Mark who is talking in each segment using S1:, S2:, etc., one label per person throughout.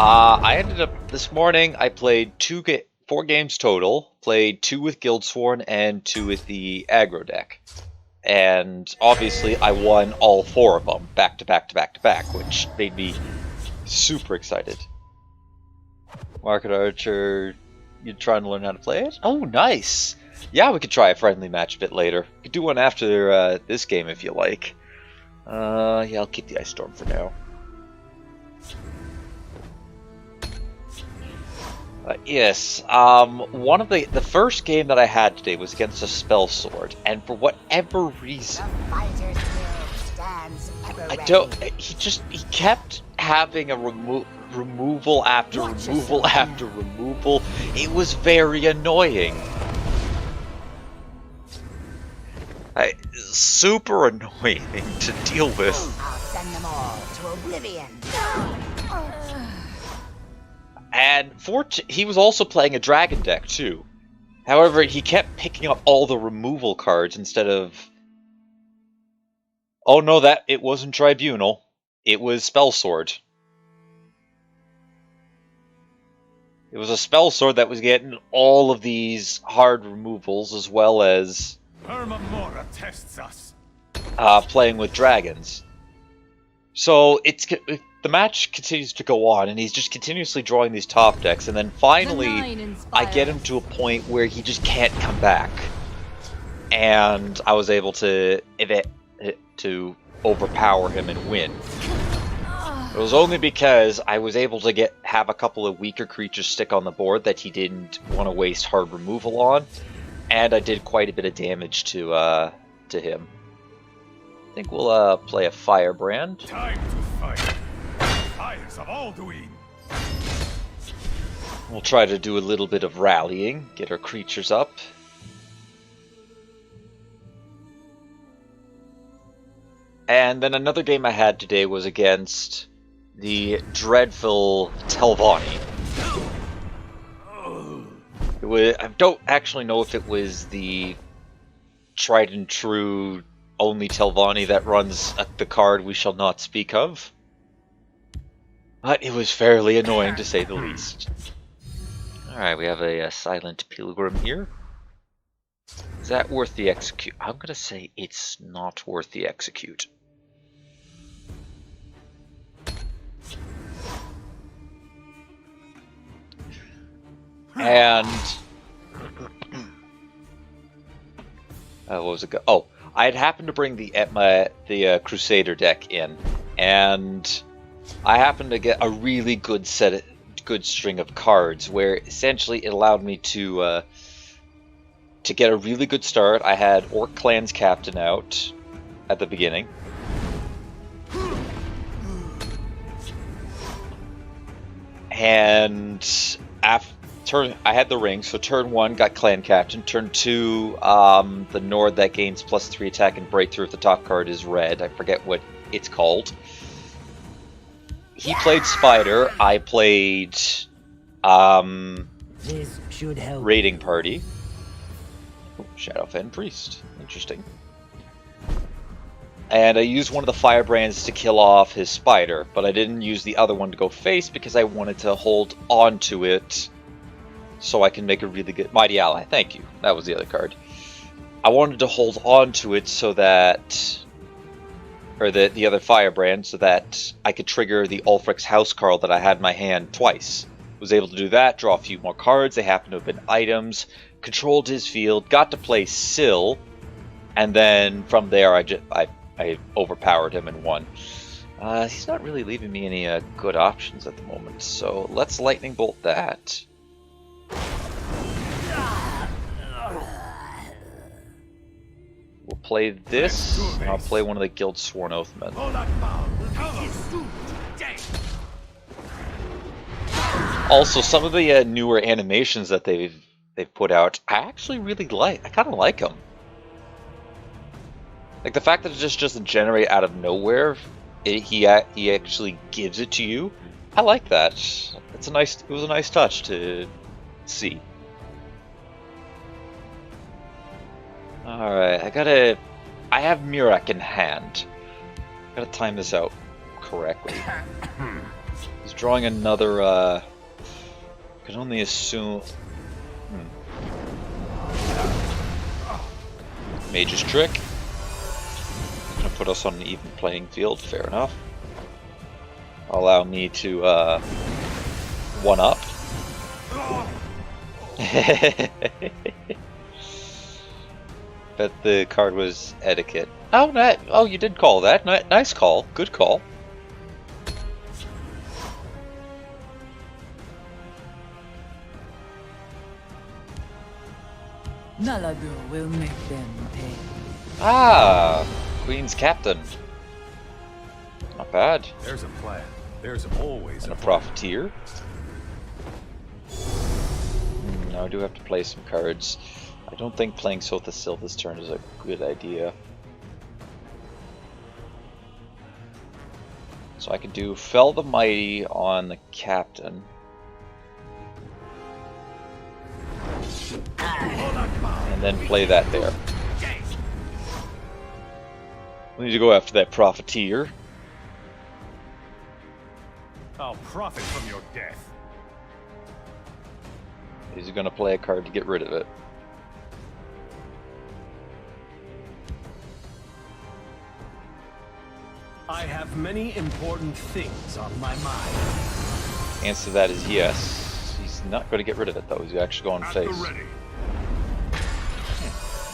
S1: I ended up this morning. I played 4 games total. Played 2 with Guildsworn and 2 with the aggro deck, and obviously I won all 4 of them back to back to back to back, which made me super excited. Market Archer, you trying to learn how to play it? Oh, nice. Yeah, we could try a friendly match a bit later. We could do one after this game if you like. Yeah, I'll keep the Ice Storm for now. Yes, one of the first game that I had today was against a Spell Sword, and for whatever reason, he kept having a removal after removal after removal. It was very annoying. Super annoying to deal with.
S2: I'll send them all to oblivion.
S1: And he was also playing a dragon deck too. However, he kept picking up all the removal cards instead of... Oh no, it wasn't Tribunal. It was Spell Sword. It was a Spell Sword that was getting all of these hard removals, as well as
S3: tests us.
S1: Playing with dragons. So the match continues to go on, and he's just continuously drawing these top decks, and then finally I get him to a point where he just can't come back, and I was able to overpower him and win. It was only because I was able to have a couple of weaker creatures stick on the board that he didn't want to waste hard removal on, and I did quite a bit of damage to him. I think we'll play a Firebrand.
S3: Time to fight. Fires of Alduin.
S1: We'll try to do a little bit of rallying, get our creatures up. And then another game I had today was against the dreadful Telvanni. I don't actually know if it was the tried and true only Telvanni that runs the card we shall not speak of. But it was fairly annoying to say the least. Alright, we have a Silent Pilgrim here. Is that worth the execute? I'm gonna say it's not worth the execute. And what was it? Oh, I had happened to bring the Crusader deck in, and I happened to get a really good string of cards where essentially it allowed me to get a really good start. I had Orc Clan's Captain out at the beginning. And I had the ring, so turn 1 got Clan Captain. Turn 2, the Nord that gains +3 attack and breakthrough if the top card is red. I forget what it's called. He played Spider. I played
S2: This should help.
S1: Raiding Party. Oh, Shadowfen Priest. Interesting. And I used one of the Firebrands to kill off his Spider, but I didn't use the other one to go face because I wanted to hold on to it so I can make a really good... Mighty Ally, thank you. That was the other card. I wanted to hold on to it so that... Or the other Firebrand, so that I could trigger the Ulfric's Housecarl that I had in my hand twice. Was able to do that, draw a few more cards. They happened to have been items. Controlled his field, got to play Syl, and then from there I overpowered him and won. He's not really leaving me any good options at the moment, so let's Lightning Bolt that. We'll play this, and I'll play one of the Guildsworn Oathmen. Also, some of the newer animations that they've put out, I actually really like. I kind of like them. Like the fact that it just doesn't generate out of nowhere. He actually gives it to you. I like that. It was a nice touch to see. Alright, I have Murak in hand. I gotta time this out correctly. He's drawing another, I can only assume... Mage's Trick. Gonna put us on an even playing field, fair enough. Allow me to, one up. Bet the card was etiquette. Oh, you did call that. Nice call. Good call.
S4: Naladur will make them pay.
S1: Ah, Queen's Captain. Not bad.
S3: There's a plan. There's always
S1: And
S3: a
S1: a
S3: plan.
S1: Profiteer. Now I do have to play some cards. I don't think playing Sotha Sil this turn is a good idea. So I can do Fell the Mighty on the Captain. And then play that there. We need to go after that Profiteer.
S3: I'll profit from your death.
S1: He's going to play a card to get rid of it.
S3: I have many important things on my mind.
S1: Answer to that is yes. He's not going to get rid of it though. He's actually going
S3: At the
S1: face.
S3: ready.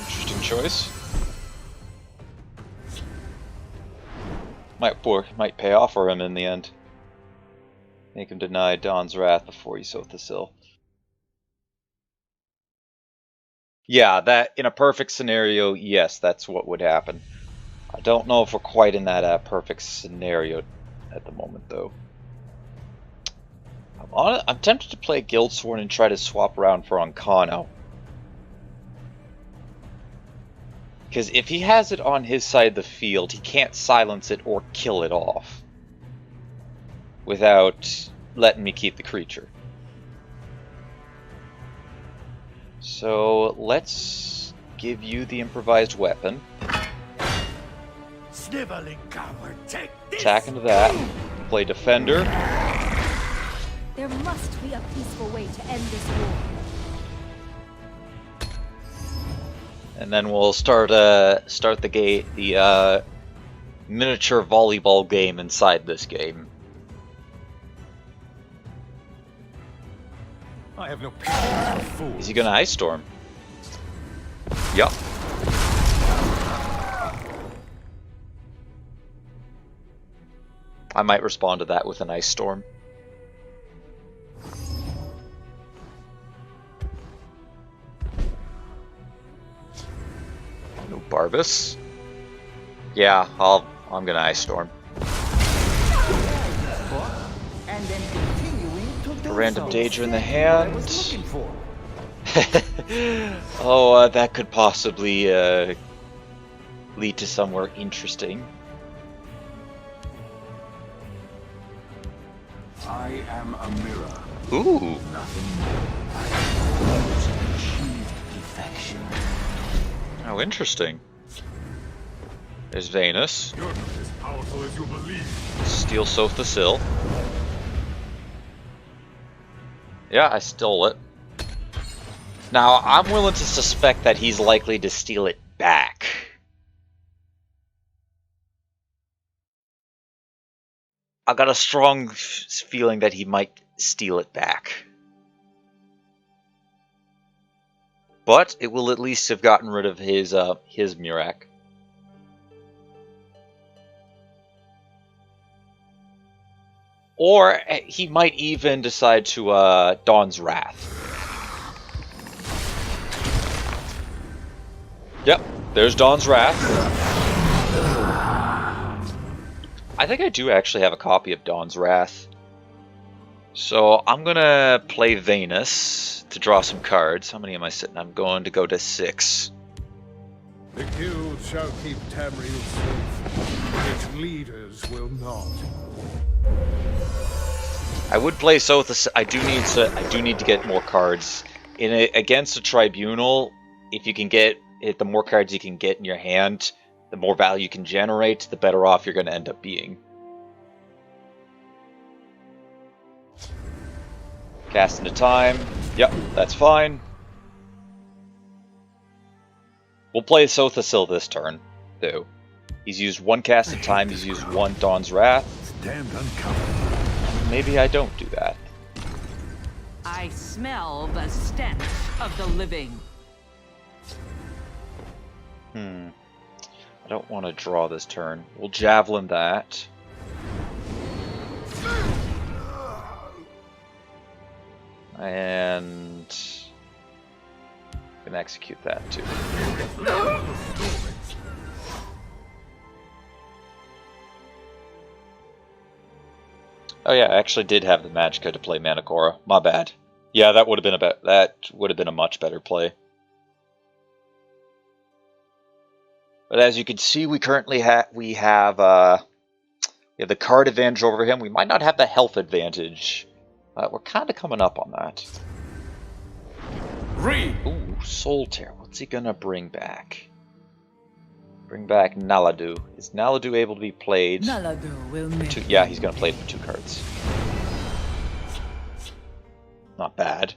S1: Interesting choice. Might pay off for him in the end. Make him deny Dawn's Wrath before he Sotha Sil. Yeah, that in a perfect scenario, yes, that's what would happen. I don't know if we're quite in that perfect scenario at the moment, though. I'm tempted to play Guildsworn and try to swap around for Ancano. Because if he has it on his side of the field, he can't silence it or kill it off without letting me keep the creature. So let's give you the improvised weapon.
S3: Sniveling coward, take this!
S1: Attack into that. Play Defender.
S5: There must be a peaceful way to end this war.
S1: And then we'll start the miniature volleyball game inside this game.
S3: I have no patience for fools.
S1: Is he gonna Ice Storm? Yup. I might respond to that with an Ice Storm. No Barbus. Yeah, I'm gonna Ice Storm.
S4: And then continuing to do
S1: A random
S4: so.
S1: danger in the
S4: I
S1: hand.
S4: was looking for.
S1: Oh, that could possibly lead to somewhere interesting.
S3: I am a mirror.
S1: Ooh.
S3: Nothing more.
S4: Perfection.
S1: Oh, interesting. There's Venus.
S3: You're not as powerful as you believe.
S1: Steal Sotha Sil. Yeah, I stole it. Now, I'm willing to suspect that he's likely to steal it back. I got a strong feeling that he might steal it back. But it will at least have gotten rid of his Murak. Or he might even decide to Dawn's Wrath. Yep, there's Dawn's Wrath. I think I do actually have a copy of Dawn's Wrath. So I'm gonna play Venus to draw some cards. How many am I sitting? I'm going to go to 6.
S6: The guild shall keep Tamriel safe. Its leaders will not.
S1: I would play Sotha. I do need to get more cards against a tribunal. If you can get it, the more cards you can get in your hand, the more value you can generate, the better off you're going to end up being. Cast into time. Yep, that's fine. We'll play Sothasil this turn, though. He's used one cast in time, he's used one Dawn's Wrath.
S3: It's damned uncomfortable.
S1: Maybe I don't do that.
S7: I smell the stench of the living.
S1: I don't want to draw this turn. We'll Javelin that. And can execute that too. Oh yeah, I actually did have the Magicka to play Manacora. My bad. Yeah, that would have been a much better play. But as you can see, we currently have the card advantage over him. We might not have the health advantage. We're kind of coming up on that.
S3: Read!
S1: Ooh, Soul Tear. What's he gonna bring back? Bring back Naladu. Is Naladu able to be played?
S4: Naladu will make
S1: Yeah, he's gonna play it for 2 cards. Not bad.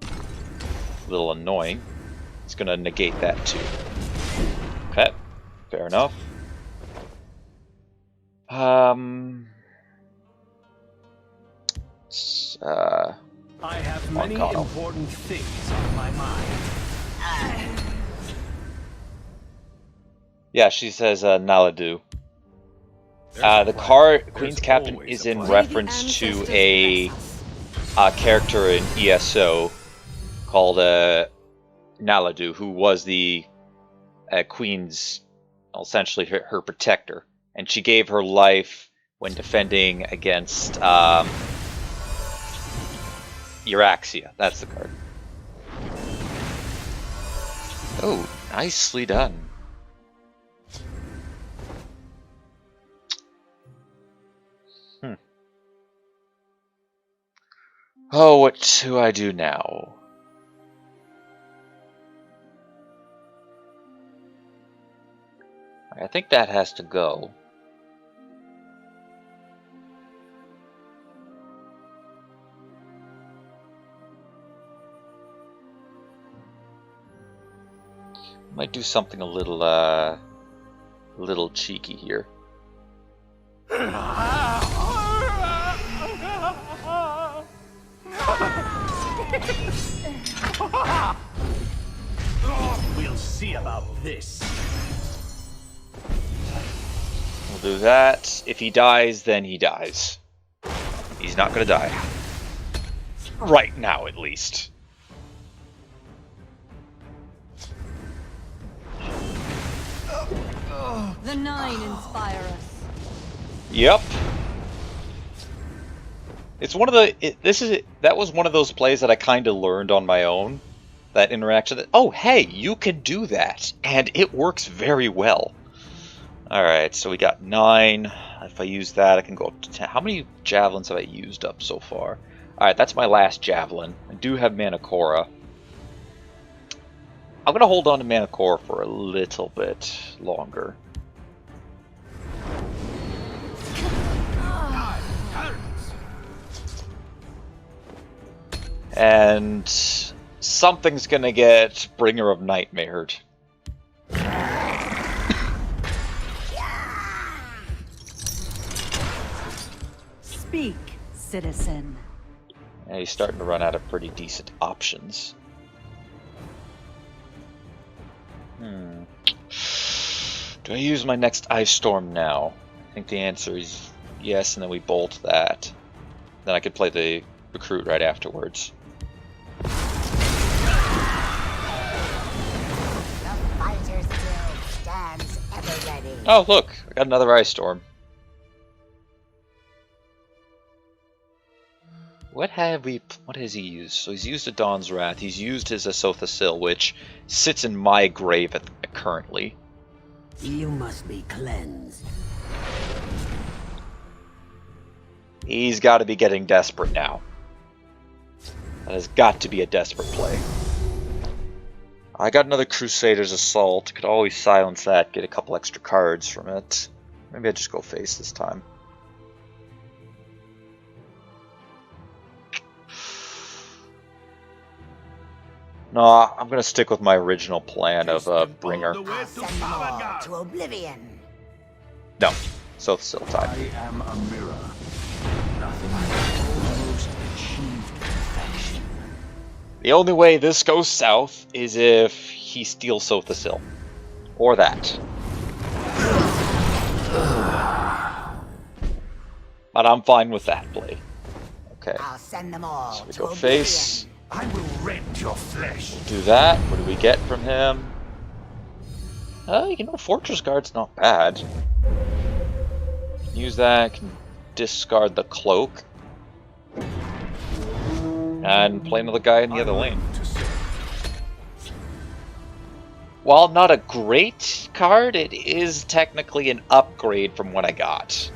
S1: A little annoying. It's gonna negate that too. Okay, fair enough.
S8: I have many important things on my mind.
S1: Yeah, she says Naladu. The card Queen's Captain is in reference to a character in ESO called Naladu, who was the Queen's, essentially her protector, and she gave her life when defending against Euraxia. That's the card. Oh, nicely done. Oh, what do I do now? I think that has to go. Might do something a little cheeky here.
S8: We'll see about this.
S1: We'll do that. If he dies, then he dies. He's not gonna die. Right now, at least.
S5: The 9 inspire us.
S1: Yep. It's one of the. That was one of those plays that I kind of learned on my own. That interaction. That, oh, hey, you can do that, and it works very well. All right, so we got 9. If I use that, I can go up to 10. How many javelins have I used up so far? All right, that's my last javelin. I do have Manacora. I'm gonna hold on to Manacora for a little bit longer. And something's gonna get Bringer of Nightmared.
S2: Speak, citizen.
S1: Yeah, he's starting to run out of pretty decent options. Do I use my next Ice Storm now? I think the answer is yes, and then we bolt that. Then I could play the Recruit right afterwards.
S2: The Fighters Guild stands ever ready.
S1: Oh, look! I got another Ice Storm. What has he used? So he's used a Dawn's Wrath. He's used his Sothasil, which sits in my grave currently.
S2: You must be cleansed.
S1: He's got to be getting desperate now. That has got to be a desperate play. I got another Crusader's Assault. Could always silence that, get a couple extra cards from it. Maybe I just go face this time. No, I'm gonna stick with my original plan of Bringer.
S2: I'll send them all to oblivion.
S1: No, so still
S8: I
S1: time.
S8: am a mirror. Nothing almost achieved perfection.
S1: The only way this goes south is if he steals Sothasil. Or that. But I'm fine with that play. Okay.
S2: I'll send them all
S1: So we
S2: to
S1: go
S2: oblivion.
S1: face.
S8: I will rend your flesh.
S1: Do that. What do we get from him? You know, Fortress Guard's not bad. Use that. Can discard the cloak. And play another guy in the other lane. While not a great card, it is technically an upgrade from what I got.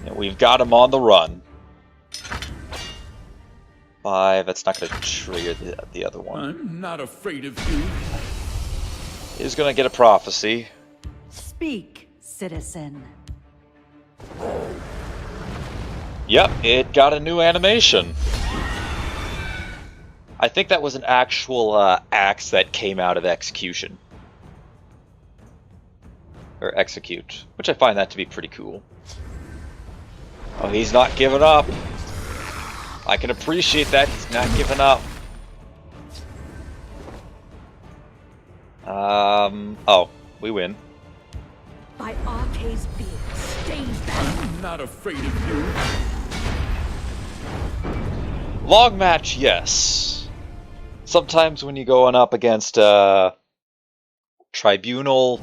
S1: And we've got him on the run. 5, that's not going to trigger the other one.
S3: I'm not afraid of you.
S1: He's going to get a prophecy.
S2: Speak, citizen.
S1: Yep, it got a new animation. I think that was an actual axe that came out of execution. Or execute, which I find that to be pretty cool. Oh, he's not giving up. I can appreciate that. He's not giving up. Oh, we win.
S5: By Arcade's beard, stained them.
S3: I'm not afraid of you.
S1: Long match, yes. Sometimes when you're going up against Tribunal,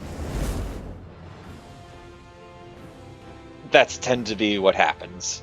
S1: that's tend to be what happens.